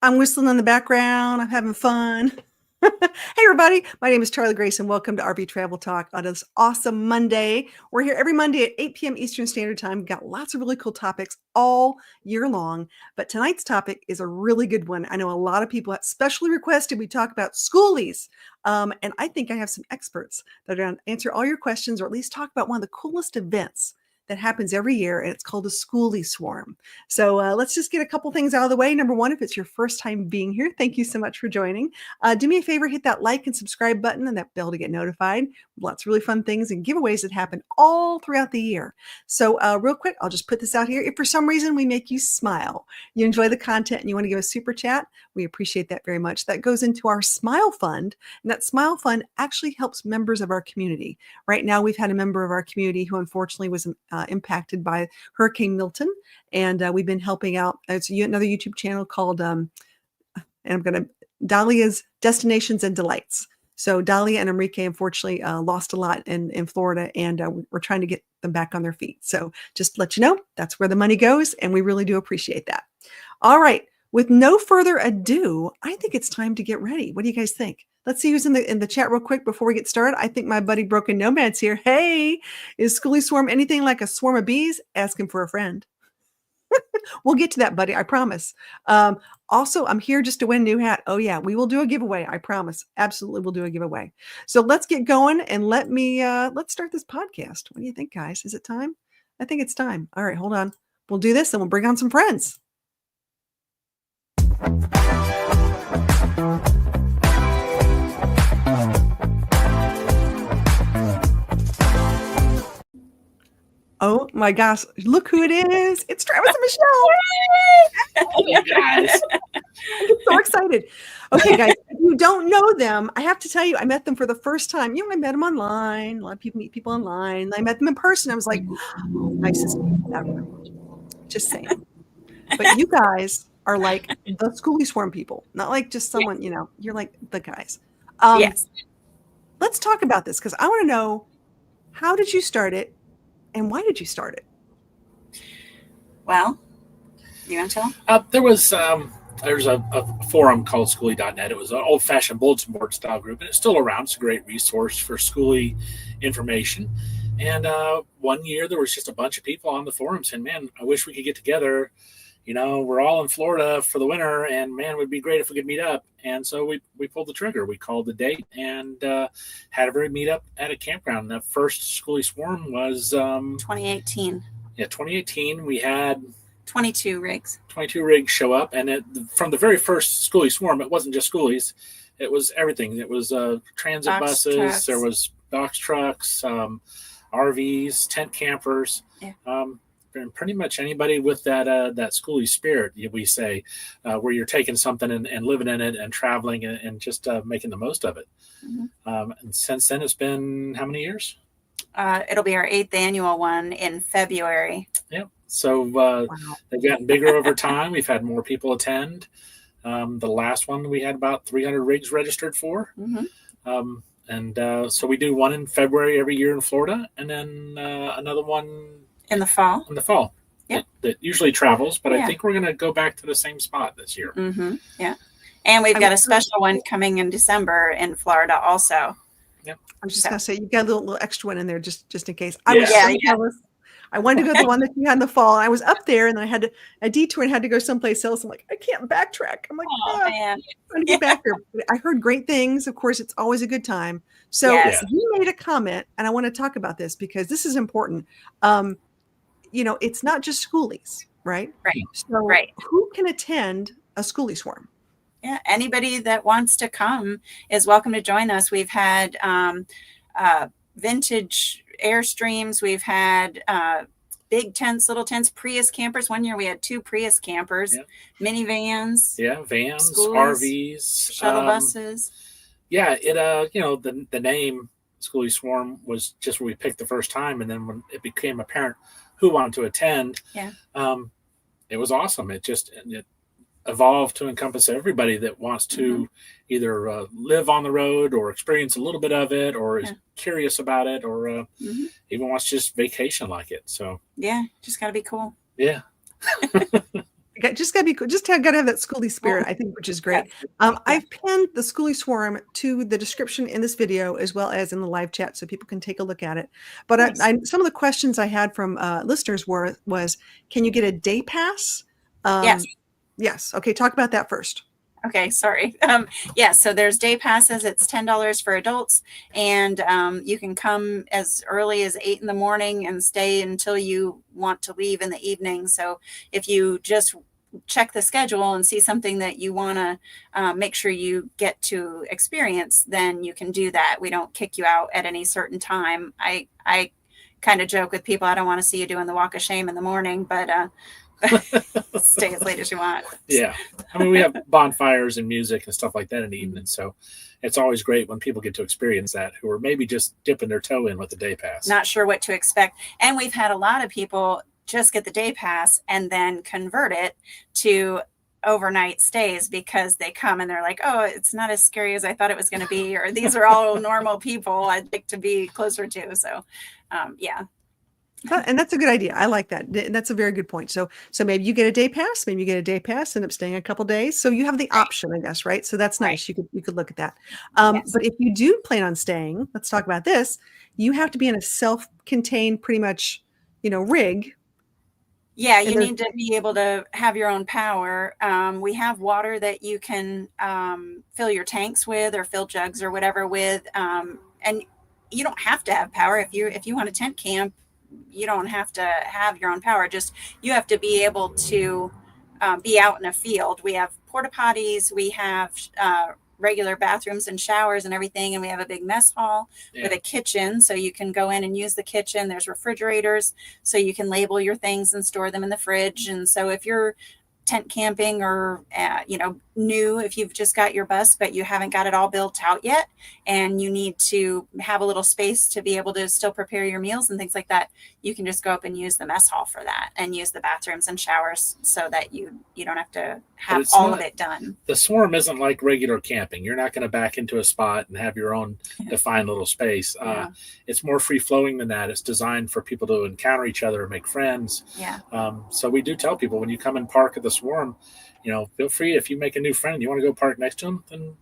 I'm whistling in the background. I'm having fun. Hey, everybody. My name is Charlie Grace, and welcome to RV Travel Talk on this awesome Monday. We're here every Monday at 8 p.m. Eastern Standard Time. We've got lots of really cool topics all year long. But tonight's topic is a really good one. I know a lot of people have specially requested we talk about schoolies. And I think I have some experts that are going to answer all your questions, or at least talk about one of the coolest events that happens every year, and it's called the Skoolie Swarm. So let's just get a couple things out of the way. Number one, if it's your first time being here, thank you so much for joining. Do me a favor, hit that like and subscribe button and that bell to get notified. Lots of really fun things and giveaways that happen all throughout the year. So real quick, I'll just put this out here. If for some reason we make you smile, you enjoy the content and you want to give a super chat, we appreciate that very much. That goes into our Smile Fund, and that Smile Fund actually helps members of our community. Right now, we've had a member of our community who unfortunately was impacted by Hurricane Milton, and we've been helping out. It's another YouTube channel called, and I'm going to, Dahlia's Destinations and Delights. So Dahlia and Enrique, unfortunately, lost a lot in Florida, and we're trying to get them back on their feet. So just to let you know, that's where the money goes, and we really do appreciate that. All right. With no further ado, I think it's time to get ready. What do you guys think? Let's see who's in the chat real quick before we get started. I think my buddy Broken Nomad's here. Hey, is Skoolie Swarm anything like a swarm of bees? Ask him for a friend. We'll get to that, buddy. I promise. Also, I'm here just to win a new hat. Oh, yeah, we will do a giveaway. I promise. Absolutely, we'll do a giveaway. So let's get going and let's start this podcast. What do you think, guys? Is it time? I think it's time. All right, hold on. We'll do this and we'll bring on some friends. Oh my gosh, look who it is. It's Travis and Michelle. Oh my guys. I'm so excited. Okay, guys, if you don't know them, I have to tell you, I met them for the first time. I met them online. A lot of people meet people online. I met them in person. I was like, oh, nicest people ever. Just saying. But you guys are like the Skoolie Swarm people, not like just someone, you're like the guys. Yes. Let's talk about this because I want to know, how did you start it? And why did you start it? Well, you want to tell? There's a forum called Skoolie.net. It was an old-fashioned bulletin board style group, and it's still around. It's a great resource for Skoolie information. And one year there was just a bunch of people on the forum saying, man, I wish we could get together. We're all in Florida for the winter, and man, it would be great if we could meet up. And so we pulled the trigger. We called the date and had a very meetup at a campground. The first Skoolie Swarm was 2018. Yeah, 2018. We had 22 rigs. 22 rigs show up, and from the very first Skoolie Swarm, it wasn't just schoolies. It was everything. It was transit buses. Trucks. There was box trucks, RVs, tent campers. Yeah. And pretty much anybody with that Skoolie spirit, we say, where you're taking something and living in it and traveling and just making the most of it. Mm-hmm. And since then, it's been how many years? It'll be our 8th annual one in February. Yep. So they've gotten bigger over time. We've had more people attend. The last one we had about 300 rigs registered for. Mm-hmm. So we do one in February every year in Florida, and then another one in the fall. Yeah. That usually travels, but Yeah. I think we're going to go back to the same spot this year. Mm-hmm. Yeah. And we've got a special one coming in December in Florida also. Yep. I'm just going to say, you've got a little extra one in there just in case. I was so jealous. I wanted to go to the one that you had in the fall. I was up there, and then I had a detour and had to go someplace else. I'm like, I can't backtrack. I'm like, man. I'm trying to get back there. I heard great things. Of course, it's always a good time. So Yes. You made a comment, and I want to talk about this because this is important. It's not just schoolies, right? Right. So Right. who can attend a Skoolie Swarm? Yeah, anybody that wants to come is welcome to join us. We've had vintage Airstreams. We've had big tents, little tents, Prius campers. One year we had 2 Prius campers, minivans. Yeah, vans, Schoolies, RVs, shuttle buses. Yeah, the name Skoolie Swarm was just what we picked the first time, and then when it became apparent who wanted to attend, it was awesome. It evolved to encompass everybody that wants to either live on the road or experience a little bit of it, or is curious about it, or even wants to just vacation like it. So yeah, just got to be cool. Yeah. I Just gotta be cool. Just gotta have that Skoolie spirit, I think, which is great. I've pinned the Skoolie Swarm to the description in this video as well as in the live chat, so people can take a look at it. But Nice. some of the questions I had from listeners was, can you get a day pass? Yes. Yes. Okay. Talk about that first. Okay, sorry. So there's day passes. It's $10 for adults, and you can come as early as 8 in the morning and stay until you want to leave in the evening. So if you just check the schedule and see something that you want to make sure you get to experience, then you can do that. We don't kick you out at any certain time. I kind of joke with people, I don't want to see you doing the walk of shame in the morning, but stay as late as you want. Yeah. I mean, we have bonfires and music and stuff like that in the evening. So it's always great when people get to experience that who are maybe just dipping their toe in with the day pass. Not sure what to expect. And we've had a lot of people just get the day pass and then convert it to overnight stays because they come and they're like, oh, it's not as scary as I thought it was going to be, or these are all normal people I'd like to be closer to. So, yeah. And that's a good idea. I like that. That's a very good point. So maybe you get a day pass, end up staying a couple days. So you have the option, I guess, right? So that's nice. Right. You could look at that. Yes. But if you do plan on staying, let's talk about this. You have to be in a self-contained, pretty much, rig. Yeah, you need to be able to have your own power. We have water that you can fill your tanks with or fill jugs or whatever with. And you don't have to have power. If you want a tent camp, you don't have to have your own power. Just you have to be able to be out in a field. We have porta potties. We have regular bathrooms and showers and everything. And we have a big mess hall with a kitchen. So you can go in and use the kitchen. There's refrigerators. So you can label your things and store them in the fridge. And so if you're tent camping or, new, if you've just got your bus, but you haven't got it all built out yet, and you need to have a little space to be able to still prepare your meals and things like that, you can just go up and use the mess hall for that and use the bathrooms and showers so that you don't have to have all of it done. The Swarm isn't like regular camping. You're not going to back into a spot and have your own defined little space. It's more free flowing than that. It's designed for people to encounter each other and make friends. Yeah. So we do tell people when you come and park at the Swarm, feel free, if you make a new friend, you want to go park next to them, then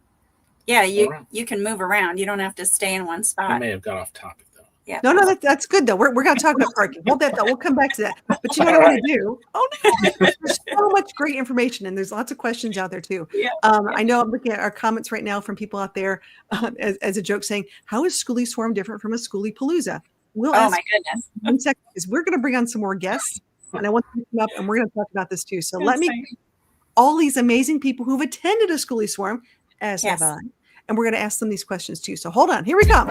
you can move around. You don't have to stay in one spot. I may have got off topic though. Yeah. No, that's good though. We're going to talk about parking. Hold that thought. We'll come back to that. But you know what I want to do? Oh no, there's so much great information, and there's lots of questions out there too. Yeah. I know I'm looking at our comments right now from people out there as a joke saying, "How is Skoolie Swarm different from a Skoolie Palooza?" Oh my goodness! 1 second, because we're going to bring on some more guests, and I want them to come up, and we're going to talk about this too. So let me. All these amazing people who've attended a Skoolie Swarm, as have I, and we're going to ask them these questions too. So hold on, here we come.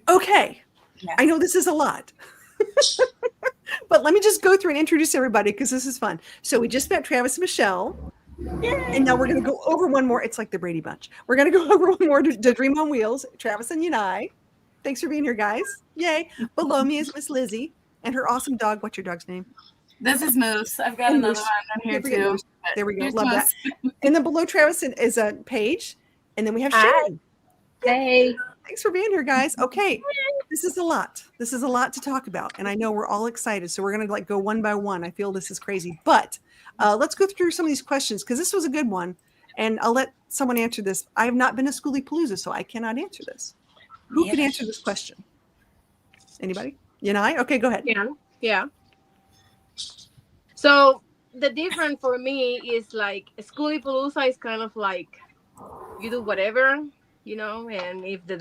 Okay, I know this is a lot, but let me just go through and introduce everybody because this is fun. So we just met Travis and Michelle. And now we're going to go over one more. It's like the Brady Bunch. We're going to go over one more to Dream on Wheels. Travis and Yanai. Thanks for being here, guys. Yay. Below me is Miss Lizzie and her awesome dog. What's your dog's name? This is Moose. I've got another one on here too. There we go. Love that. And then below Travis is a Paige. And then we have Shannon. Hey. Thanks for being here, guys. Okay. This is a lot. This is a lot to talk about. And I know we're all excited. So we're going to go one by one. I feel this is crazy. But let's go through some of these questions because this was a good one. And I'll let someone answer this. I have not been to Skoolie Palooza, so I cannot answer this. Who can answer this question? Anybody? Yanai? Okay, go ahead. Yeah. So the difference for me is like Skoolie Palooza is kind of like you do whatever, and if the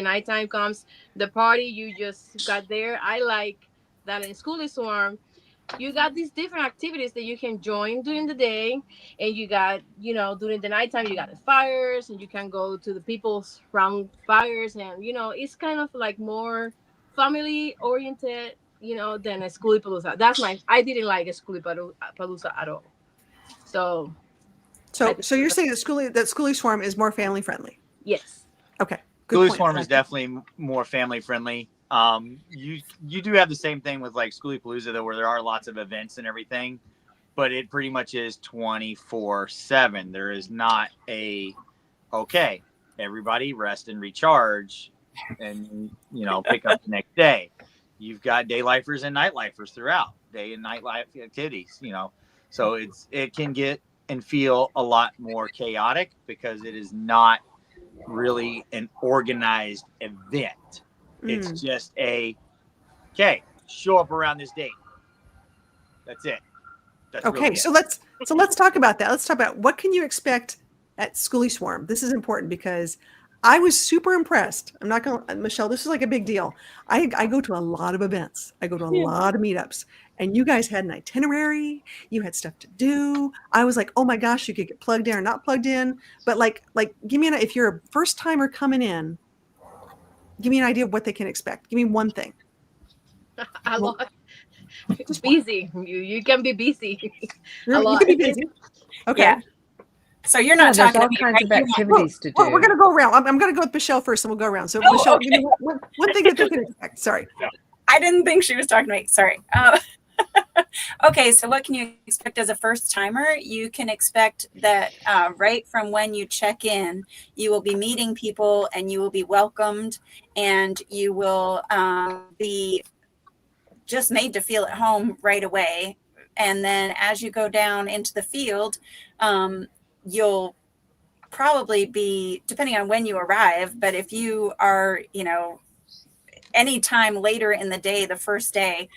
nighttime comes, the party you just got there. I like that in Skoolie Swarm, you got these different activities that you can join during the day, and you got, during the nighttime, you got the fires, and you can go to the people's round fires, and, it's kind of like more family oriented, than a Skoolie Palooza. I didn't like a Skoolie Palooza at all. So you're saying that Skoolie Swarm is more family friendly? Yes. Okay. Skoolie Swarm is definitely more family friendly. You do have the same thing with like Skoolie Palooza though, where there are lots of events and everything, but it pretty much is 24/7. There is not everybody rest and recharge and, pick up the next day. You've got day lifers and night lifers throughout, day and night life activities, so it can get and feel a lot more chaotic because it is not really an organized event. It's just okay, show up around this date. That's it. That's okay. really So let's talk about that. Let's talk about what can you expect at Skoolie Swarm. This is important because I was super impressed. I'm not going to, Michelle, this is like a big deal. I go to a lot of events. I go to a lot of meetups, and you guys had an itinerary. You had stuff to do. I was like, oh my gosh, you could get plugged in or not plugged in. But like, give me if you're a first timer coming in, give me an idea of what they can expect. Give me one thing. A lot. Busy. You can be busy. You can be busy. Okay. Yeah. So you're not talking all kinds of activities to do. We're going to go around. I'm going to go with Michelle first, and we'll go around. So, Michelle, okay. give me one thing that they can expect. Sorry. I didn't think she was talking to me. Sorry. Okay, so what can you expect as a first timer? You can expect that right from when you check in, you will be meeting people and you will be welcomed, and you will be just made to feel at home right away. And then as you go down into the field, you'll probably be, depending on when you arrive, but if you are, any time later in the day, the first day,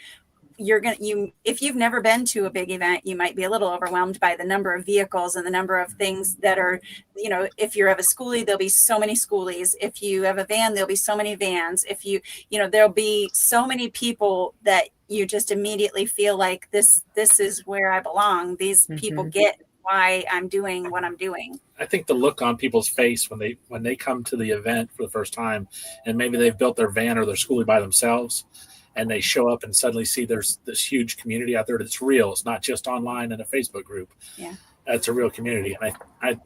if you've never been to a big event, you might be a little overwhelmed by the number of vehicles and the number of things that are, if you have a schoolie, there'll be so many schoolies. If you have a van, there'll be so many vans. If there'll be so many people that you just immediately feel like this is where I belong. These people get why I'm doing what I'm doing. I think the look on people's face when they come to the event for the first time, and maybe they've built their van or their schoolie by themselves, and they show up and suddenly see there's this huge community out there that's real. It's not just online in a Facebook group. Yeah, it's a real community, and I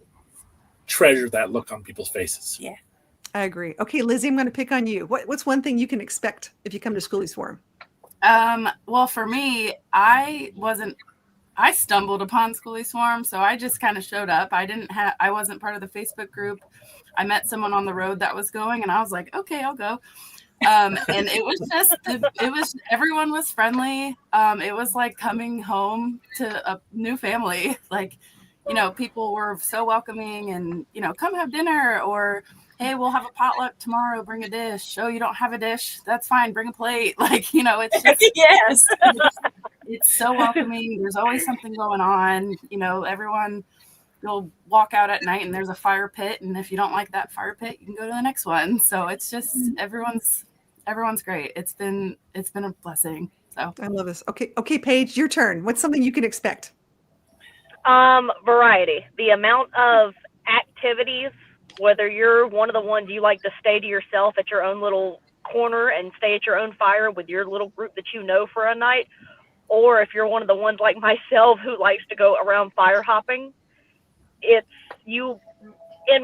treasure that look on people's faces. Yeah, I agree. Okay, Lizzie, I'm going to pick on you. What's one thing you can expect if you come to Skoolie Swarm? Well, for me, I stumbled upon Skoolie Swarm, so I just kind of showed up. I wasn't part of the Facebook group. I met someone on the road that was going, and I was like, okay, I'll go. And it was everyone was friendly. It was like coming home to a new family. Like, people were so welcoming, and, come have dinner, or, hey, we'll have a potluck tomorrow, bring a dish. Oh, you don't have a dish? That's fine. Bring a plate. Like, it's just, yes. It's so welcoming. There's always something going on. Everyone, you'll walk out at night and there's a fire pit. And if you don't like that fire pit, you can go to the next one. So it's just, everyone's great. It's been a blessing. So I love this. Okay, Paige, your turn. What's something you can expect? Variety. The amount of activities, whether you're one of the ones you like to stay to yourself at your own little corner and stay at your own fire with your little group that for a night, or if you're one of the ones like myself who likes to go around fire hopping, in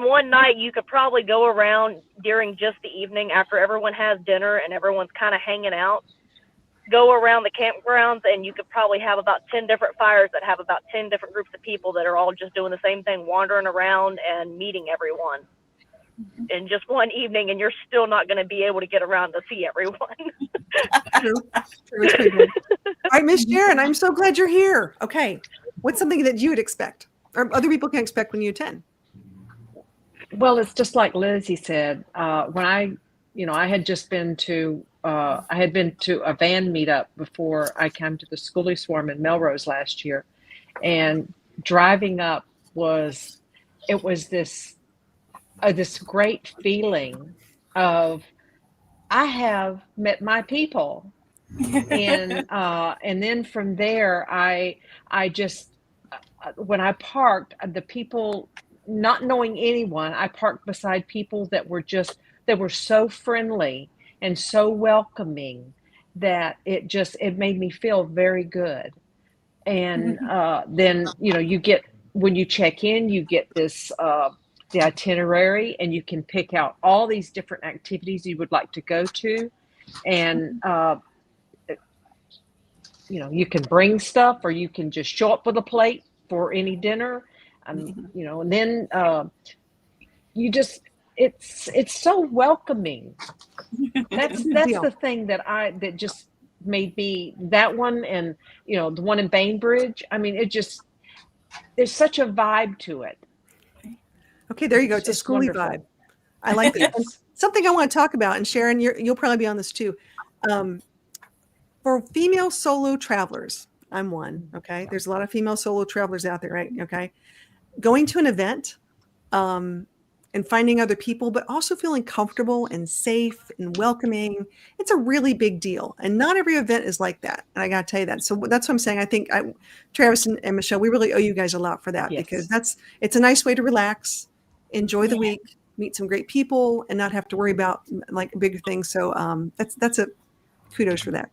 one night, you could probably go around during just the evening after everyone has dinner and everyone's kind of hanging out, go around the campgrounds, and you could probably have about 10 different fires that have about 10 different groups of people that are all just doing the same thing, wandering around and meeting everyone in just one evening, and you're still not going to be able to get around to see everyone. True. All right, Miss Sharon, I'm so glad you're here. Okay, what's something that you would expect or other people can expect when you attend? Well, it's just like Lizzie said. When I had just been to a van meetup before I came to the Skoolie Swarm in Melrose last year, and driving up was this great feeling of I have met my people, and then from there I just when I parked, the people, not knowing anyone, I parked beside people that were so friendly and so welcoming that it made me feel very good. And then you get, when you check in, you get this the itinerary, and you can pick out all these different activities you would like to go to, and you can bring stuff, or you can just show up with a plate for any dinner, and then it's so welcoming. That's deal. the thing that just made me, that one, and the one in Bainbridge. I mean, there's such a vibe to it. Okay, there you go. It's a It's schoolie wonderful. vibe. I like that. And something I want to talk about, and Sharon, you'll probably be on this too. For female solo travelers, I'm one. Okay, there's a lot of female solo travelers out there, right? Okay, going to an event, and finding other people, but also feeling comfortable and safe and welcoming. It's a really big deal. And not every event is like that. And I got to tell you that. So that's what I'm saying. I think Travis and Michelle, we really owe you guys a lot for that, Yes. because it's a nice way to relax, enjoy the week, meet some great people, and not have to worry about like bigger things. So that's a kudos for that.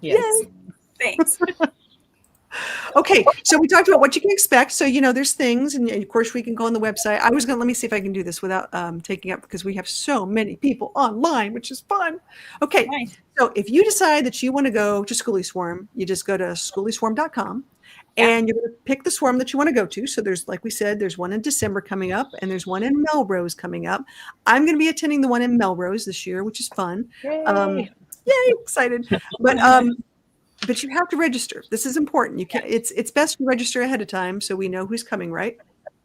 Yes. Yay. Thanks. Okay, so we talked about what you can expect. So, there's things, and of course we can go on the website. Let me see if I can do this without taking up, because we have so many people online, which is fun. Okay, Nice. so if you decide that you want to go to Skoolie Swarm, you just go to SkoolieSwarm.com, and you're going to pick the swarm that you want to go to. So there's, like we said, there's one in December coming up, and there's one in Melrose coming up. I'm going to be attending the one in Melrose this year, which is fun. Yay. Yay, excited. But you have to register. This is important. You can't. It's best to register ahead of time so we know who's coming, right?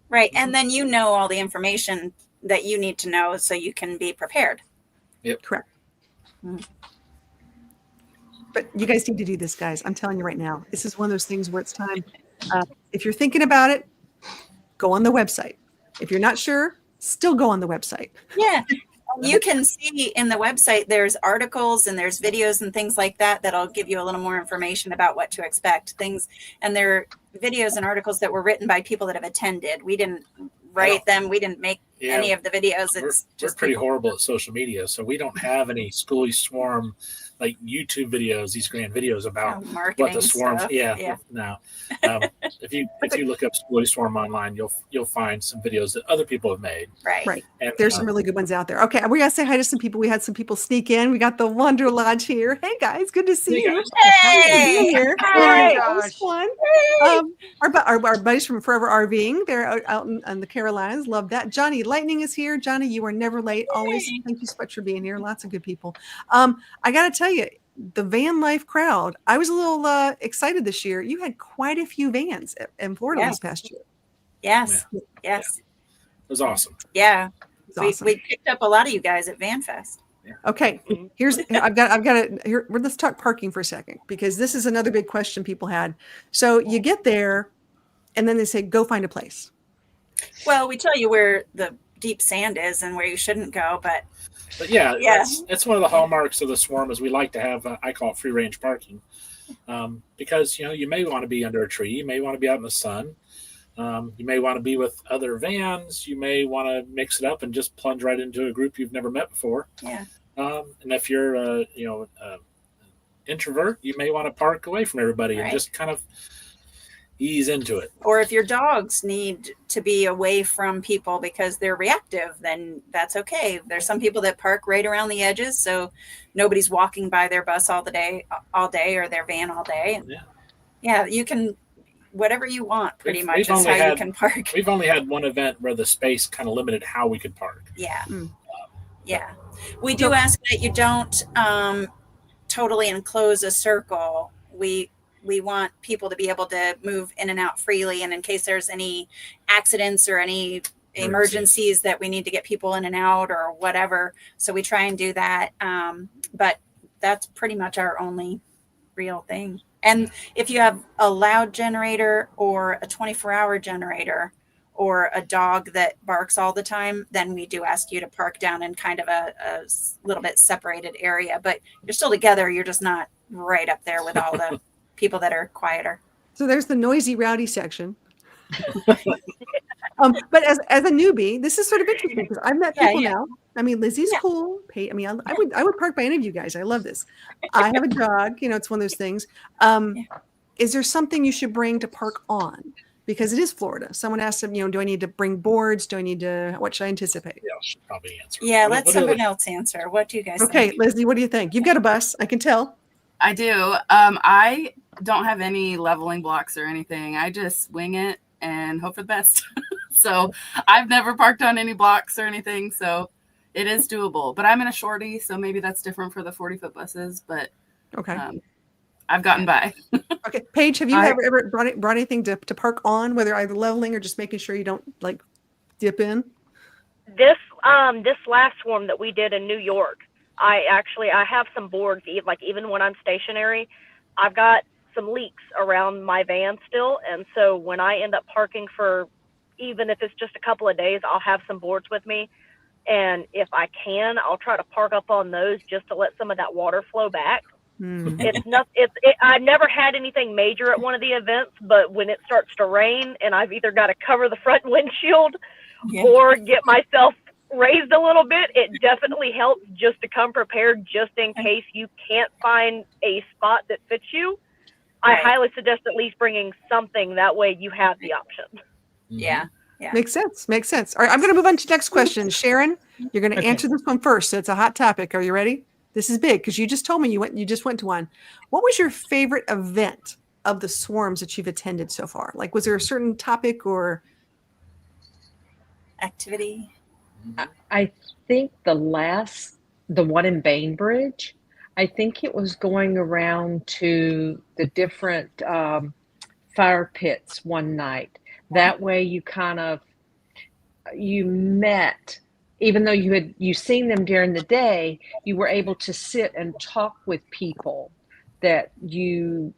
Right. And then all the information that you need to know so you can be prepared. Yep. Correct. But you guys need to do this, guys. I'm telling you right now. This is one of those things where it's time. If you're thinking about it, go on the website. If you're not sure, still go on the website. Yeah. You can see in the website, there's articles and there's videos and things like that that'll give you a little more information about what to expect. And they're videos and articles that were written by people that have attended. We didn't write them. We didn't make any of the videos. We're pretty horrible at social media, so we don't have any Skoolie Swarm like YouTube videos, these grand videos about what the swarms. Stuff. No. If you look up Skoolie Swarm online, you'll find some videos that other people have made. Right. And, there's some really good ones out there. Okay, we gotta say hi to some people. We had some people sneak in. We got the Wonder Lodge here. Hey guys, good to see you. Hey, here. Hi. That was fun. Our buddies from Forever RVing, they're out in the Carolinas. Love that. Johnny Lightning is here. Johnny, you are never late. Always. Thank you so much for being here. Lots of good people. I gotta tell you, the van life crowd, I was a little excited this year. You had quite a few vans in Florida this past year. Yes. It was awesome. Yeah. Awesome. We picked up a lot of you guys at Van Fest. Okay, I've got it here. Let's talk parking for a second, because this is another big question people had. So you get there, and then they say, go find a place. Well, we tell you where the deep sand is and where you shouldn't go, but yeah. That's one of the hallmarks of the swarm, is we like to have, I call it free range parking, because, you may want to be under a tree. You may want to be out in the sun. You may want to be with other vans. You may want to mix it up and just plunge right into a group you've never met before. Yeah. And if you're, introvert, you may want to park away from everybody and just kind of ease into it. Or if your dogs need to be away from people because they're reactive, then that's okay. There's some people that park right around the edges, so nobody's walking by their bus all day, or their van all day. Yeah, you can. Whatever you want, pretty much is how you can park. We've only had one event where the space kind of limited how we could park. Yeah. We do ask that you don't totally enclose a circle. We want people to be able to move in and out freely. And in case there's any accidents or any emergencies that we need to get people in and out or whatever. So we try and do that. But that's pretty much our only real thing. And if you have a loud generator or a 24-hour generator or a dog that barks all the time, then we do ask you to park down in kind of a little bit separated area. But you're still together. You're just not right up there with all the people that are quieter. So there's the noisy, rowdy section. But as a newbie, this is sort of interesting because I've met people now. I mean, Lizzie's cool. I would park by any of you guys. I love this. I have a dog. It's one of those things. Is there something you should bring to park on? Because it is Florida. Someone asked them, do I need to bring boards? What should I anticipate? Yeah, I should probably answer. Yeah, let someone else answer. What do you guys think? Okay, Lizzie, what do you think? You've got a bus. I can tell. I do. I don't have any leveling blocks or anything. I just wing it and hope for the best. So I've never parked on any blocks or anything. So it is doable. But I'm in a shorty, so maybe that's different for the 40-foot buses. But Okay. I've gotten by. Okay. Paige, have you ever brought anything to park on, whether either leveling or just making sure you don't like dip in? This last swarm that we did in New York, I have some boards, like even when I'm stationary, I've got some leaks around my van still. And so when I end up parking for, even if it's just a couple of days, I'll have some boards with me. And if I can, I'll try to park up on those just to let some of that water flow back. I've never had anything major at one of the events, but when it starts to rain and I've either got to cover the front windshield or get myself raised a little bit, it definitely helps just to come prepared just in case you can't find a spot that fits you. I highly suggest at least bringing something, that way you have the option. Yeah. Makes sense. All right, I'm going to move on to the next question. Sharon, you're going to answer this one first. So it's a hot topic. Are you ready? This is big because you just told me you just went to one. What was your favorite event of the swarms that you've attended so far? Like, was there a certain topic or activity? I think the one in Bainbridge, I think it was going around to the different fire pits one night. That way you met, even though you seen them during the day, you were able to sit and talk with people that you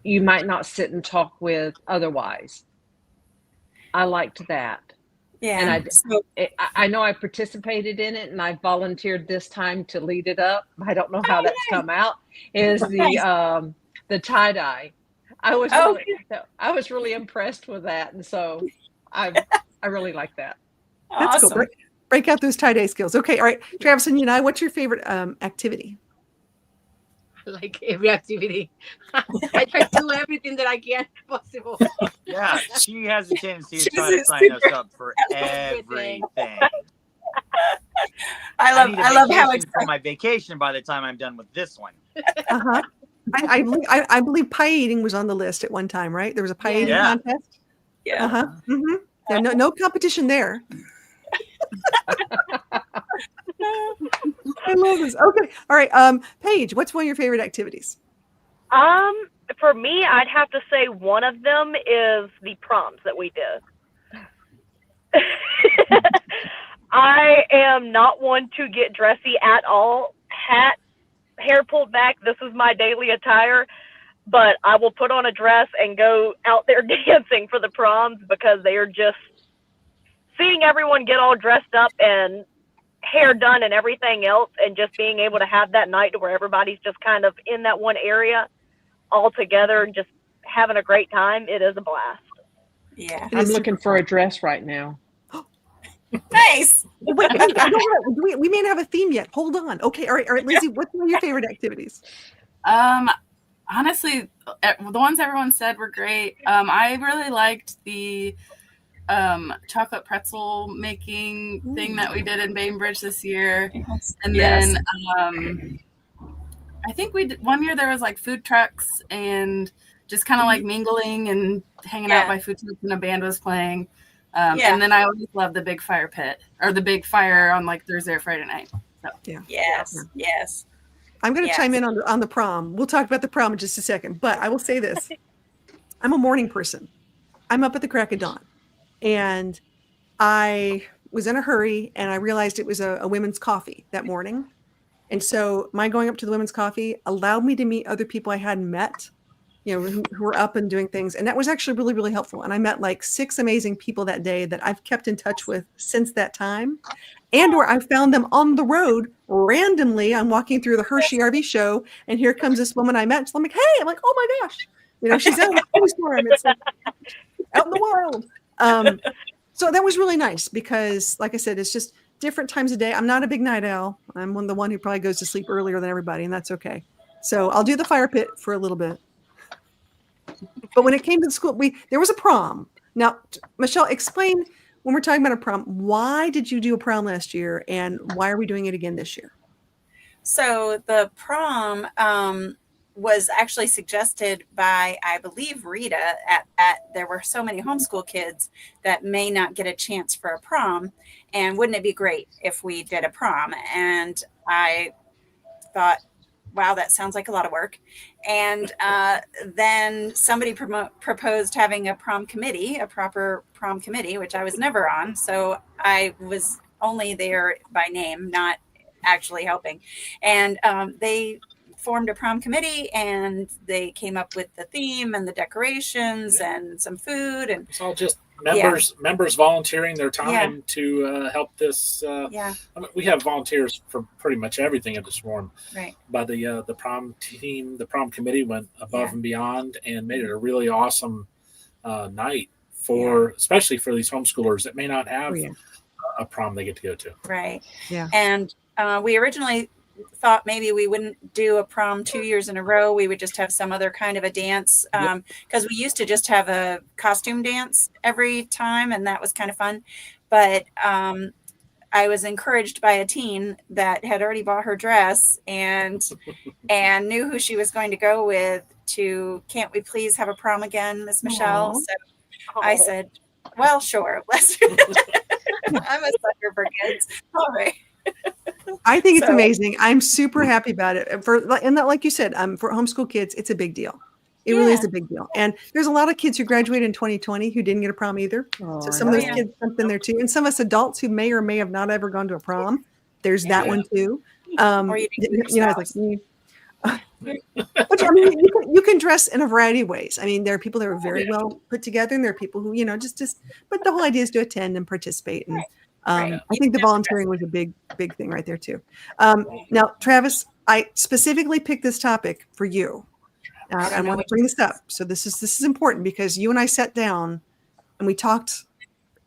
might not sit and talk with otherwise. I liked that. Yeah. And I know I participated in it, and I volunteered this time to lead it up. I don't know how that's come out. Is the tie-dye. I was really impressed with that, and so I really like that. That's awesome. Cool. Break out those tie-dye skills. Okay, all right, Travis and what's your favorite activity? Like every activity, I try to do everything that I can possible. Yeah, she has a tendency to try to sign us up for everything. I love how it's for my vacation by the time I'm done with this one. I believe pie eating was on the list at one time, right? There was a pie eating contest. Yeah. Yeah. No competition there. I love this. Okay. All right. Paige, what's one of your favorite activities? For me, I'd have to say one of them is the proms that we did. I am not one to get dressy at all. Hat, hair pulled back, this is my daily attire. But I will put on a dress and go out there dancing for the proms, because they are just seeing everyone get all dressed up and hair done and everything else, and just being able to have that night to where everybody's just kind of in that one area all together and just having a great time. It is a blast. Yeah. I'm looking for a dress right now. Nice. Wait, we may not have a theme yet. Hold on. Okay. All right, Lizzie, what's one of your favorite activities? Honestly, the ones everyone said were great. I really liked the chocolate pretzel making thing that we did in Bainbridge this year. And then I think one year there was like food trucks and just kind of like mingling and hanging out by food trucks, and a band was playing. And then I always love the big fire pit, or the big fire on like Thursday or Friday night. So Yes. I'm going to chime in on the prom. We'll talk about the prom in just a second, but I will say this. I'm a morning person. I'm up at the crack of dawn, and I was in a hurry, and I realized it was a women's coffee that morning. And so my going up to the women's coffee allowed me to meet other people I hadn't met, who were up and doing things. And that was actually really, really helpful. And I met like 6 amazing people that day that I've kept in touch with since that time. Or I found them on the road randomly. I'm walking through the Hershey RV show, and here comes this woman I met. So I'm like, hey, I'm like, oh my gosh, she's out in the Skoolie Swarm. It's like, out in the wild. So that was really nice because, like I said, it's just different times of day. I'm not a big night owl. I'm the one who probably goes to sleep earlier than everybody, and that's okay. So I'll do the fire pit for a little bit. But when it came to the school, there was a prom. Now, Michelle, explain, when we're talking about a prom, why did you do a prom last year, and why are we doing it again this year? So the prom, was actually suggested by, I believe, Rita, at that there were so many homeschool kids that may not get a chance for a prom. And wouldn't it be great if we did a prom? And I thought, wow, that sounds like a lot of work. And then somebody proposed having a prom committee, a proper prom committee, which I was never on. So I was only there by name, not actually helping. And they formed a prom committee, and they came up with the theme and the decorations and some food, and it's all just members volunteering their time to help this. I mean, we have volunteers for pretty much everything at the Swarm, right? But the prom team, the prom committee went above and beyond and made it a really awesome night for, especially for these homeschoolers that may not have a prom they get to go to. Right. Yeah. And we originally thought maybe we wouldn't do a prom 2 years in a row. We would just have some other kind of a dance, because we used to just have a costume dance every time, and that was kind of fun. But I was encouraged by a teen that had already bought her dress and knew who she was going to go with to, can't we please have a prom again, Miss Michelle? Aww. So I said, well, sure. Let's. I'm a sucker for kids. All right. I think it's amazing. I'm super happy about it. And that, like you said, for homeschool kids, it's a big deal. It really is a big deal. And there's a lot of kids who graduated in 2020 who didn't get a prom either. So some of those kids jumped in there too. And some of us adults who may or may have not ever gone to a prom, there's that one too. Or you know, it's like, but I mean, you can dress in a variety of ways. I mean, there are people that are very well put together, and there are people who, you know, just, but the whole idea is to attend and participate. And I think the volunteering was a big thing right there too. Now, Travis, I specifically picked this topic for you. I want to bring this up. So this is important because you and I sat down and we talked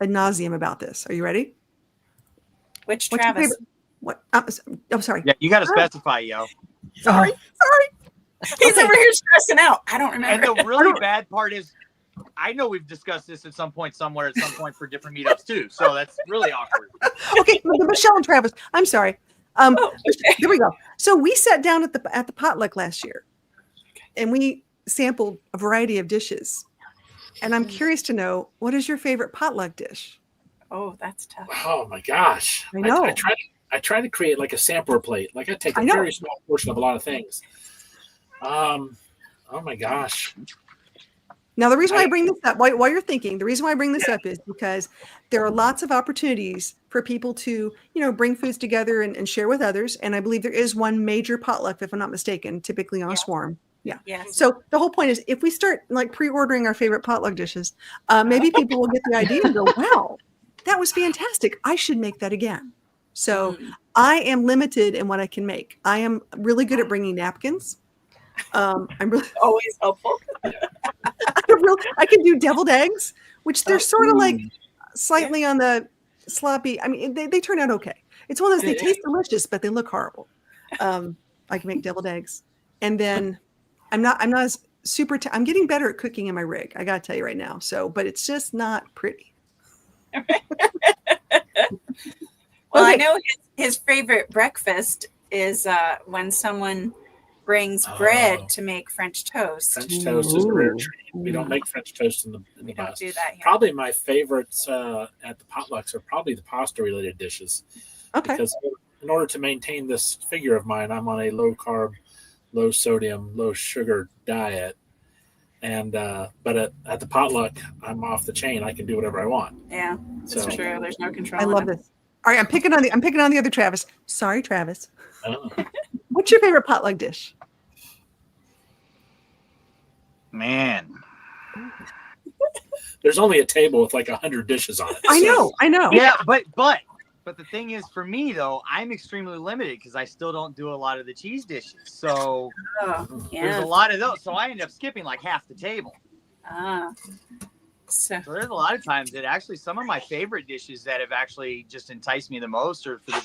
ad nauseum about this. Are you ready? Which Travis? What? I'm sorry. Yeah, you got to specify, yo. Sorry. He's over here stressing out. I don't remember. And the really bad part is, I know we've discussed this at some point somewhere at some point for different meetups too. So that's really awkward. Okay, Michelle and Travis. I'm sorry. Here we go. So we sat down at the potluck last year, and we sampled a variety of dishes. And I'm curious to know, what is your favorite potluck dish? Oh, that's tough. Oh my gosh! I know. I try to create like a sampler plate. Like I take a very small portion of a lot of things. Oh my gosh. Now, the reason why I bring this up, while you're thinking, the reason why I bring this up is because there are lots of opportunities for people to, you know, bring foods together and share with others. And I believe there is one major potluck, if I'm not mistaken, typically on a Swarm. Yeah. Yes. So the whole point is, if we start like pre-ordering our favorite potluck dishes, maybe people will get the idea and go, wow, that was fantastic. I should make that again. So I am limited in what I can make. I am really good at bringing napkins. I'm really always helpful. I can do deviled eggs, which they're sort of like slightly on the sloppy. I mean, they turn out okay. It's one of those, they taste delicious, but they look horrible. I can make deviled eggs. And then I'm not as super, I'm getting better at cooking in my rig. I got to tell you right now. So, but it's just not pretty. Well, I know his favorite breakfast is when someone brings bread to make French toast. French toast is a rare treat. We don't make French toast in the We don't do that here. Probably my favorites at the potlucks are probably the pasta related dishes. Okay. Because in order to maintain this figure of mine, I'm on a low carb, low sodium, low sugar diet. And but at the potluck, I'm off the chain. I can do whatever I want. Yeah, that's true. There's no control. I love this. All right, I'm picking on the other Travis. Sorry, Travis. Oh. What's your favorite potluck dish? Man, there's only a table with like 100 dishes on it. I know. Yeah, but the thing is, for me though, I'm extremely limited because I still don't do a lot of the cheese dishes. So there's a lot of those. So I end up skipping like half the table. So there's a lot of times that actually some of my favorite dishes that have actually just enticed me the most are for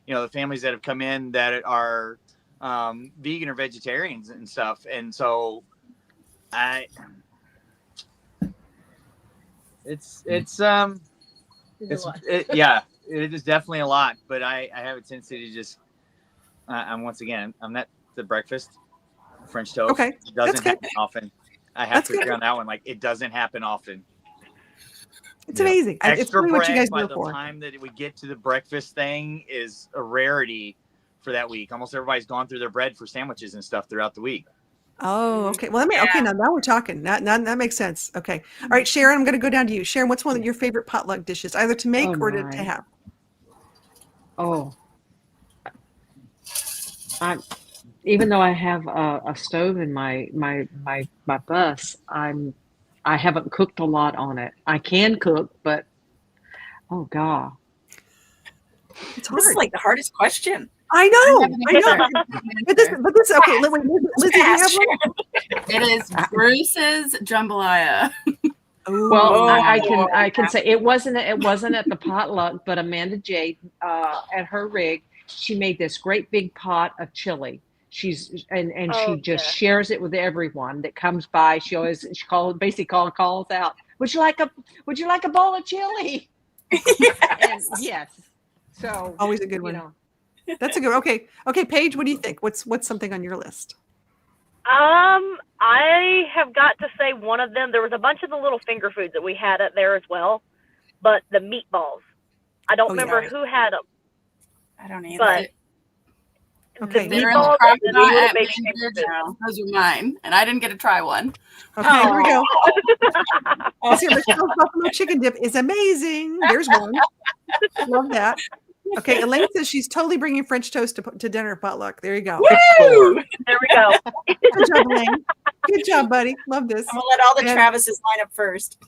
the families that have come in that are vegan or vegetarians and stuff. And so it is definitely a lot, but I have a tendency to just I'm not the breakfast. French toast. Okay, It doesn't happen often. I have That's to agree good. on that one. Like, it doesn't happen often. It's amazing. It's Extra really what you guys bread by do the for. time that we get to the breakfast thing is a rarity for that week. Almost everybody's gone through their bread for sandwiches and stuff throughout the week. Oh, okay. Well, okay. Now we're talking. That makes sense. Okay. All right, Sharon. I'm going to go down to you. Sharon, what's one of your favorite potluck dishes, either to make or to my. have? Oh, even though I have a stove in my bus, I haven't cooked a lot on it. I can cook, but oh God, It's This is hard. like the hardest question. I know. But this okay. Lizzie, do you have one? It is Bruce's jambalaya. Well, I can say it wasn't at the potluck, but Amanda Jade at her rig, she made this great big pot of chili. She just shares it with everyone that comes by. She calls out, Would you like a bowl of chili? Yes. And yes. So Always a good one. That's a good. Okay, Paige, what do you think? What's something on your list? I have got to say one of them. There was a bunch of the little finger foods that we had up there as well, but the meatballs. I don't remember who had them. I don't either. But okay, They're in the crock pot at Vintage. Those are mine, and I didn't get to try one. Okay, here we go. Let's see, Michelle's buffalo chicken dip is amazing. There's one. Love that. Okay, Elaine says she's totally bringing French toast to dinner at potluck. There you go. Woo! There we go. Good job, Elaine. Good job, buddy. Love this. I'm gonna let all the Travises line up first.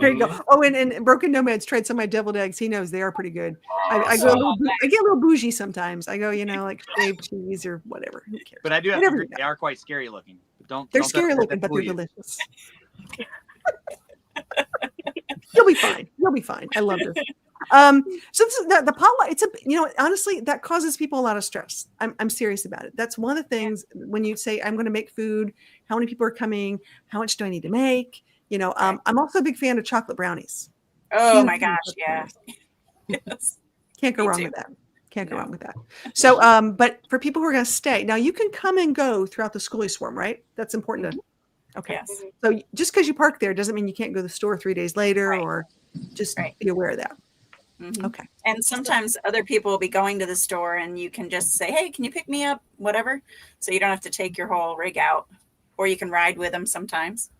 There you go. Oh, and Broken Nomad's tried some of my deviled eggs. He knows they are pretty good. I get a little bougie sometimes. I go, like shaved cheese or whatever. Who cares? But I do have to agree, they are quite scary looking. They're scary looking, but they're delicious. You'll be fine. You'll be fine. I love this. So the potluck, honestly, that causes people a lot of stress. I'm serious about it. That's one of the things when you say, I'm going to make food, how many people are coming? How much do I need to make? I'm also a big fan of chocolate brownies. Oh my gosh. Yeah. Yes. Can't go wrong with that. Can't go wrong with that. So, but for people who are going to stay, now you can come and go throughout the Skoolie Swarm, right? That's important to. Okay. Yes. So just because you park there doesn't mean you can't go to the store 3 days later, or just be aware of that. Mm-hmm. Okay. And sometimes other people will be going to the store and you can just say, hey, can you pick me up? Whatever. So you don't have to take your whole rig out, or you can ride with them sometimes.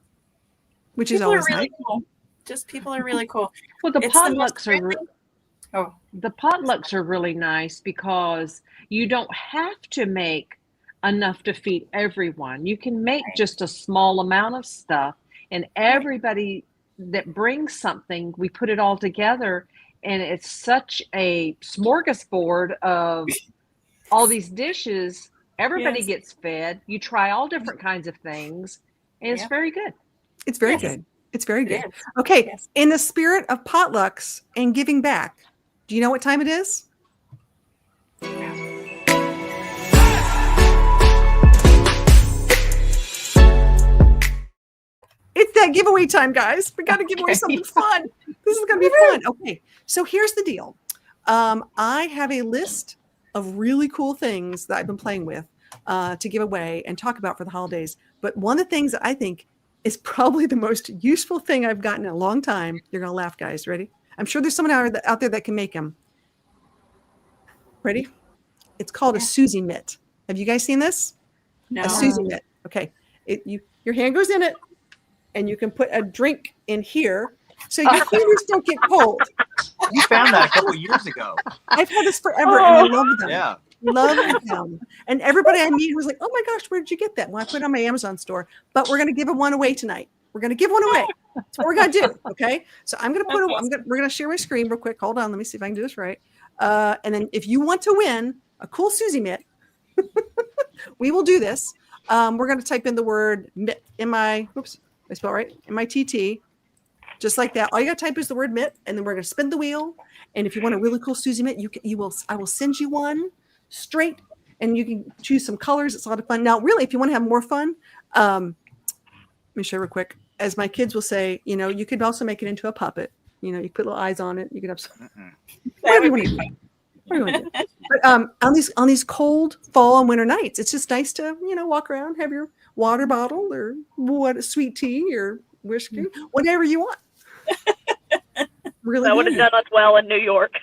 Which is always really nice. cool. Just people are really cool. Well, the potlucks are really nice because you don't have to make enough to feed everyone. You can make just a small amount of stuff, and everybody that brings something, we put it all together, and it's such a smorgasbord of all these dishes. Everybody gets fed. You try all different kinds of things, and it's very good. It's very good. It's very good. Okay. In the spirit of potlucks and giving back, do you know what time it is? It's that giveaway time, guys. We got to give away something fun. This is going to be fun. Okay. So here's the deal. I have a list of really cool things that I've been playing with to give away and talk about for the holidays. But one of the things that I think is probably the most useful thing I've gotten in a long time. You're going to laugh, guys. Ready? I'm sure there's someone out there that can make them. Ready? It's called a Susie mitt. Have you guys seen this? No. A Susie mitt. Okay. Your hand goes in it, and you can put a drink in here so your fingers don't get cold. You found that a couple years ago. I've had this forever, and I love them. Yeah. Love them. And everybody I meet was like, "Oh my gosh, where did you get that?" Well, I put it on my Amazon store, but we're going to give one away tonight. We're going to give one away. That's what we're going to do. Okay. So I'm going to we're going to share my screen real quick. Hold on. Let me see if I can do this right. And then if you want to win a cool Susie mitt, we will do this. We're going to type in the word mitt, I spell it right, MITT, just like that. All you got to type is the word mitt, and then we're going to spin the wheel. And if you want a really cool Susie mitt, I will send you one straight, and you can choose some colors. It's a lot of fun. Now, really, if you want to have more fun, let me show you real quick. As my kids will say, you could also make it into a puppet. You put little eyes on it. You could have some. Whatever you want to do. But on these cold fall and winter nights, it's just nice to walk around, have your water bottle or what sweet tea or whiskey, whatever you want. Really, That would have done us well in New York.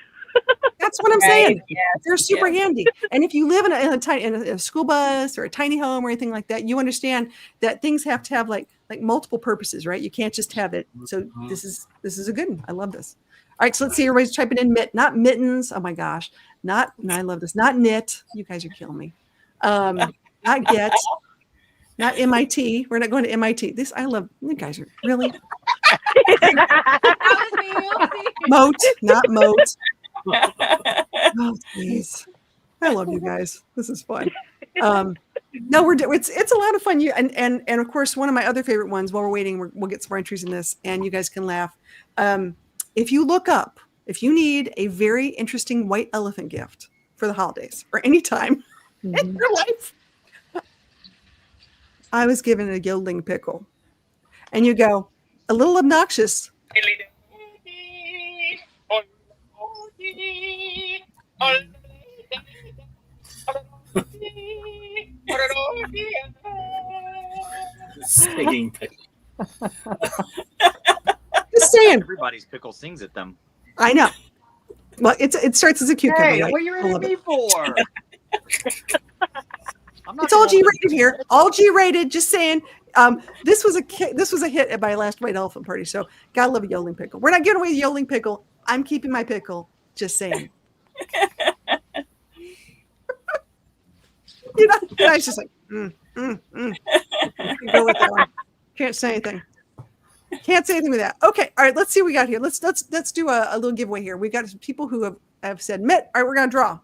That's what I'm saying. Yes, They're super yes. handy. And if you live in a school bus or a tiny home or anything like that, you understand that things have to have like multiple purposes, right? You can't just have it. So this is a good one. I love this. All right, so let's see. Everybody's typing in not mittens. Oh my gosh, I love this. Not knit. You guys are killing me. Not get. Not MIT. We're not going to MIT. I love you guys are really moat, not moat. Oh, please. I love you guys. This is fun. No, it's a lot of fun. And of course, one of my other favorite ones. While we're waiting, we'll get some more entries in this, and you guys can laugh. If you look up, if you need a very interesting white elephant gift for the holidays or any time in your life, I was given a yodeling pickle, and you go a little obnoxious. Singing pickle. Just saying. Everybody's pickle sings at them. I know. Well, it starts as a cucumber. Hey, right? what are you reading me for? It's all G-rated here. All G-rated. Just saying. This was a hit at my last white elephant party. So gotta love a yodeling pickle. We're not giving away the yodeling pickle. I'm keeping my pickle. Just saying. I was just like, I can go with that one. Can't say anything. Can't say anything with that. Okay, all right. Let's see what we got here. Let's do a little giveaway here. We got some people who have said mitt. All right, we're gonna draw.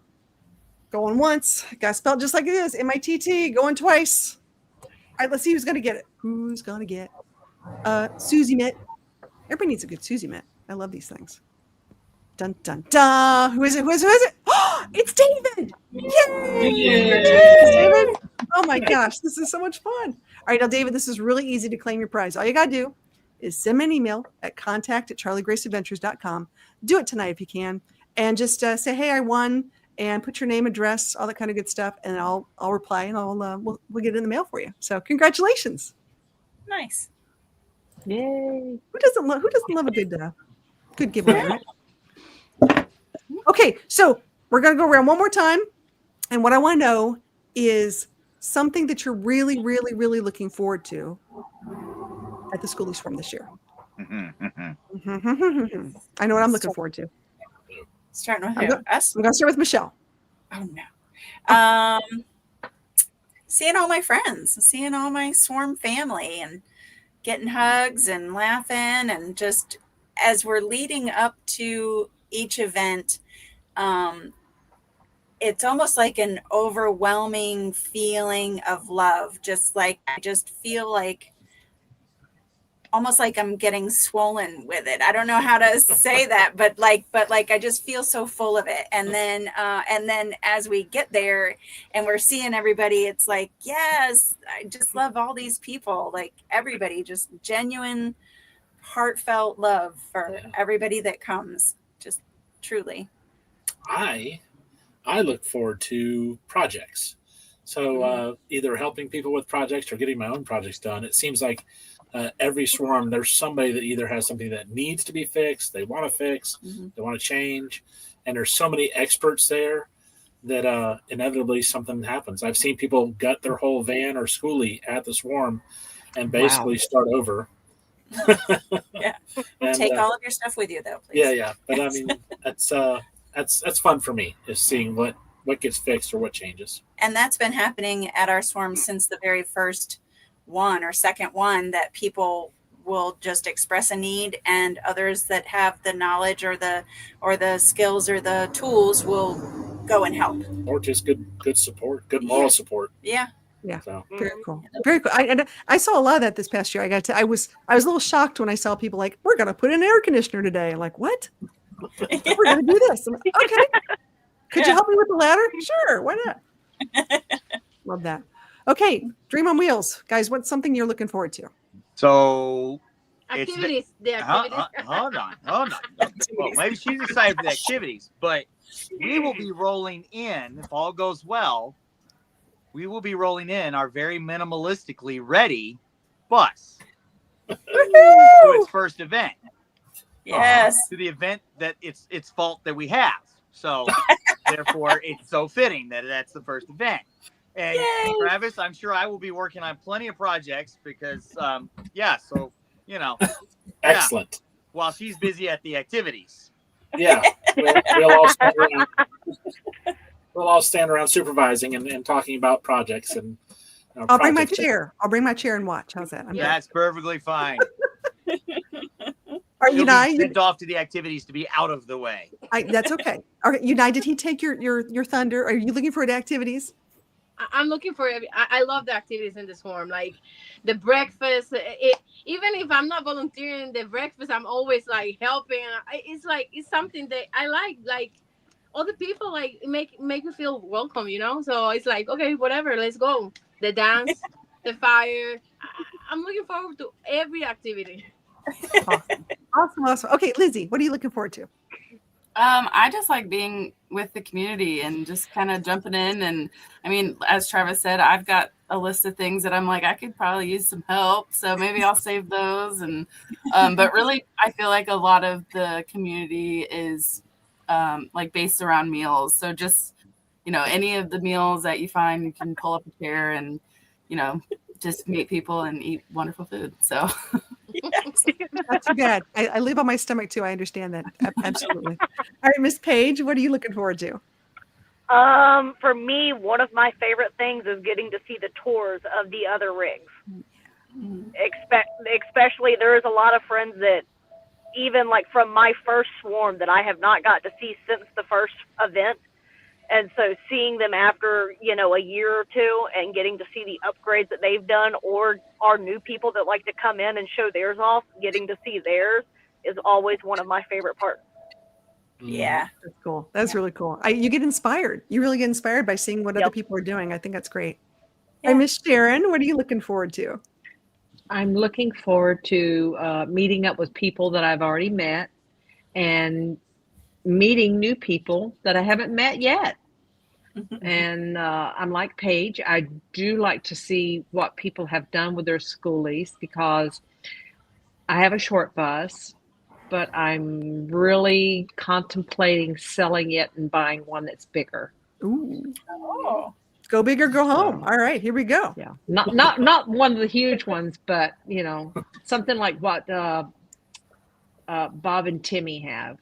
Going once. Got to spell it just like it is. MITT. Going twice. All right, let's see who's gonna get it. Who's gonna get? Susie mitt. Everybody needs a good Susie mitt. I love these things. Dun dun dun. Who is it? Who is it? Oh, it's David! Yay! David! Oh my gosh, this is so much fun. All right, now David, this is really easy to claim your prize. All you gotta do is send me an email at contact@charliegraceadventures.com. Do it tonight if you can, and just say, "Hey, I won," and put your name, address, all that kind of good stuff, and I'll reply, and we'll get it in the mail for you. So congratulations! Nice. Yay! Who doesn't love a good giveaway, right? Okay, so we're going to go around one more time. And what I want to know is something that you're really, really, really looking forward to at the Skoolie Swarm this year. I know what I'm looking forward to. Starting with who? Us? I'm going to start with Michelle. Oh, no. Seeing all my friends, seeing all my Swarm family and getting hugs and laughing, and just as we're leading up to each event, it's almost like an overwhelming feeling of love. I just feel like almost like I'm getting swollen with it. I don't know how to say that, but I just feel so full of it. And then as we get there and we're seeing everybody, it's like, yes, I just love all these people, like everybody, just genuine, heartfelt love for everybody that comes. Just truly. I look forward to projects. So either helping people with projects or getting my own projects done. It seems like every swarm, there's somebody that either has something that needs to be fixed, they want to fix, they want to change. And there's so many experts there that inevitably something happens. I've seen people gut their whole van or schoolie at the swarm and basically start over. Yeah. And, take all of your stuff with you though, please. Yeah. But I mean, that's fun for me, is seeing what gets fixed or what changes. And that's been happening at our swarm since the very first one or second one, that people will just express a need, and others that have the knowledge or the skills or the tools will go and help. Or just good support, good moral support. Yeah. Yeah. So. Very cool. Very cool. I saw a lot of that this past year. I was a little shocked when I saw people like, we're going to put in an air conditioner today. I'm like, what? We're going to do this. I'm like, okay. Could you help me with the ladder? Sure. Why not? Love that. Okay. Dream on Wheels. Guys, what's something you're looking forward to? So activities. hold on. Well, maybe she's excited for the activities, but we will be rolling in, if all goes well, we will be rolling in our very minimalistically ready bus to its first event. Yes. To the event that it's fault that we have. So therefore it's so fitting that that's the first event. And Yay. Travis, I'm sure I will be working on plenty of projects because so Excellent. while she's busy at the activities. Yeah. We'll all stand around supervising and talking about projects and I'll bring my projects. chair. I'll bring my chair and watch. How's that? That's perfectly fine. Are you You'll be sent off to the activities to be out of the way. That's okay. All right, Unai, did he take your thunder? Are you looking for the activities? I'm looking for it. I love the activities in the Swarm, like the breakfast. Even if I'm not volunteering the breakfast, I'm always like helping. It's something that I like. Like all the people like make me feel welcome, you know. So it's like, okay, whatever, let's go. The dance, the fire. I'm looking forward to every activity. Awesome. Okay, Lizzie, what are you looking forward to? I just like being with the community and just kind of jumping in. And I mean, as Travis said, I've got a list of things that I'm like, I could probably use some help. So maybe I'll save those. And, but really, I feel like a lot of the community is like based around meals. So just, any of the meals that you find, you can pull up a chair and, just meet people and eat wonderful food. So Yes. Not too bad. I live on my stomach too. I understand that. Absolutely. All right, Miss Paige, what are you looking forward to? For me, one of my favorite things is getting to see the tours of the other rigs. Especially, there's a lot of friends that even like from my first swarm that I have not got to see since the first event. And so seeing them after, a year or two and getting to see the upgrades that they've done, or our new people that like to come in and show theirs off, getting to see theirs is always one of my favorite parts. Yeah. That's cool. That's really cool. You get inspired. You really get inspired by seeing what other people are doing. I think that's great. Yeah. Hey, Miss Sharon, what are you looking forward to? I'm looking forward to meeting up with people that I've already met and meeting new people that I haven't met yet. And I'm like Paige. I do like to see what people have done with their schoolies because I have a short bus, but I'm really contemplating selling it and buying one that's bigger. Ooh. Oh. Go big or go home. All right, here we go. Yeah, not one of the huge ones, but something like what Bob and Timmy have.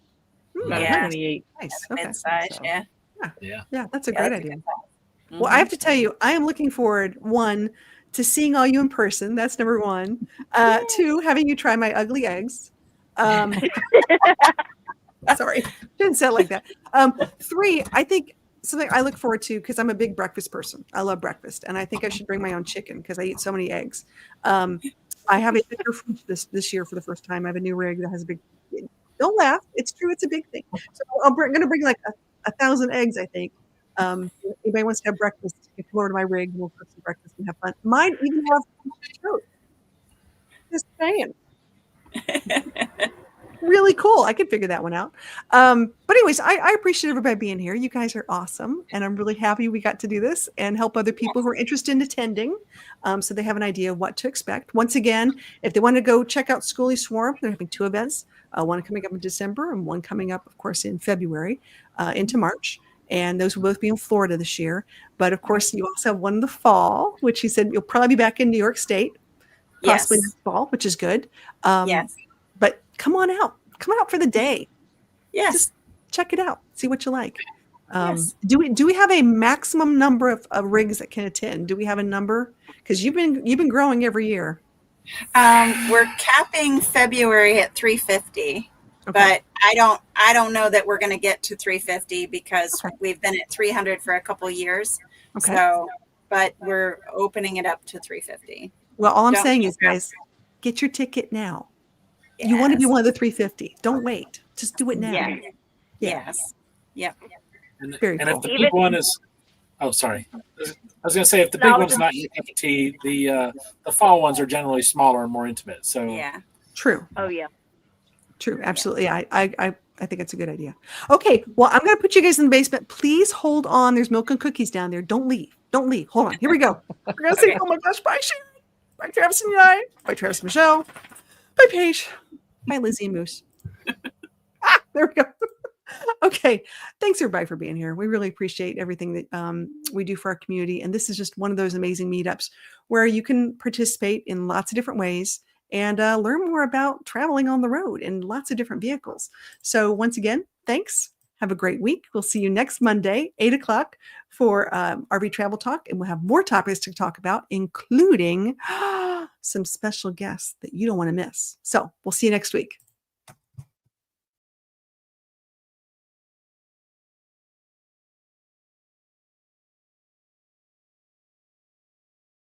About Yeah. 28. Nice. Okay. Mid-size, So. yeah. Yeah, that's a great idea. Mm-hmm. Well, I have to tell you, I am looking forward, one, to seeing all you in person. That's number one. Two, having you try my ugly eggs. Sorry, didn't say it like that. Three, I think something I look forward to because I'm a big breakfast person. I love breakfast, and I think I should bring my own chicken because I eat so many eggs. I have a bigger fridge this year for the first time. I have a new rig that has a big. Don't laugh. It's true. It's a big thing. So I'm going to bring like 1,000 eggs, I think. Anybody wants to have breakfast, you can come over to my rig. We'll cook some breakfast and have fun. Mine even has toast. Just saying. Really cool. I could figure that one out. But anyways, I appreciate everybody being here. You guys are awesome. And I'm really happy we got to do this and help other people who are interested in attending so they have an idea of what to expect. Once again, if they want to go check out Skoolie Swarm, they're having 2 events, one coming up in December and one coming up, of course, in February into March. And those will both be in Florida this year. But of course, you also have one in the fall, which he said you'll probably be back in New York State, possibly Yes. this fall, which is good. Yes. But come on out. Come on out for the day. Yes. Just check it out. See what you like. Yes. Do we have a maximum number of rigs that can attend? Do we have a number? Because you've been growing every year. We're capping February at 350. But I don't know that we're going to get to 350 because we've been at 300 for a couple of years. Okay. So, but we're opening it up to 350. Well, all I'm Don't saying get is, guys, get your ticket now. Yes. You want to be one of the 350. Don't wait. Just do it now. Yeah. Yeah. Yes. Yep. And Very cool. if the big one is, sorry. I was going to say, if the big one's not your cup of tea, the fall ones are generally smaller and more intimate. So Yeah. True. Oh, yeah. True. Absolutely. I I think it's a good idea. Okay, well, I'm going to put you guys in the basement. Please hold on. There's milk and cookies down there. Don't leave. Don't leave. Hold on. Here we go. We're going to say, oh my gosh, bye, Sharon. Bye, Travis and I. Bye, Travis and Michelle. Bye, Paige. Bye, Lizzie and Moose. There we go. Okay. Thanks, everybody, for being here. We really appreciate everything that we do for our community. And this is just one of those amazing meetups where you can participate in lots of different ways and learn more about traveling on the road in lots of different vehicles. So once again, thanks. Have a great week. We'll see you next Monday, 8 o'clock for RV Travel Talk. And we'll have more topics to talk about, including some special guests that you don't want to miss. So we'll see you next week.